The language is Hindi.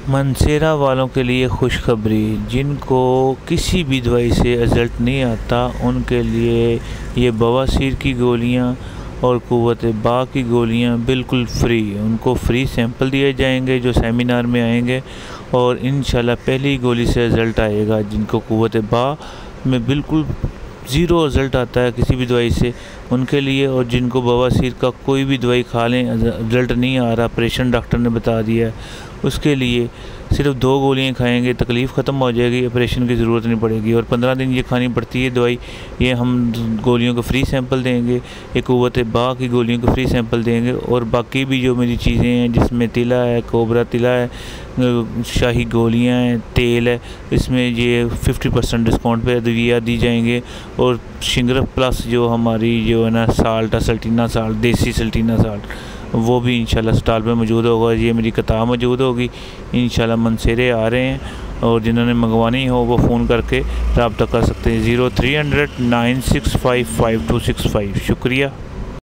मनसेरा वालों के लिए खुशखबरी, जिनको किसी भी दवाई से रिज़ल्ट नहीं आता उनके लिए ये बवासीर की गोलियां और कुव्वत बा की गोलियां बिल्कुल फ्री, उनको फ्री सैंपल दिए जाएंगे जो सेमिनार में आएंगे और इंशाल्लाह पहली गोली से रिज़ल्ट आएगा। जिनको कुव्वत बा में बिल्कुल ज़ीरो रिज़ल्ट आता है किसी भी दवाई से उनके लिए, और जिनको बवासीर का कोई भी दवाई खा लें रिज़ल्ट नहीं आ रहा, ऑपरेशन डॉक्टर ने बता दिया है, उसके लिए सिर्फ 2 गोलियां खाएंगे, तकलीफ़ ख़त्म हो जाएगी, ऑपरेशन की ज़रूरत नहीं पड़ेगी। और 15 दिन ये खानी पड़ती है दवाई। ये हम गोलियों को फ्री सैंपल देंगे, एक कुव्वत बा की गोलियों को फ्री सैंपल देंगे, और बाकी भी जो मेरी चीज़ें हैं जिसमें तिला है, कोबरा तिला है, शाही गोलियां हैं, तेल है, इसमें ये 50% डिस्काउंट पे अद्विया दी जाएंगे। और शिंगरफ प्लस जो हमारी जो है ना साल्ट, सल्टीना साल्ट, देसी सल्टीना साल्ट, वो भी इंशाल्लाह स्टॉल पे मौजूद होगा। ये मेरी किताब मौजूद होगी इंशाल्लाह। मनसेरे आ रहे हैं और जिन्होंने मंगवानी हो वो फ़ोन करके रब्ता कर सकते हैं 0300 965 5265। शुक्रिया।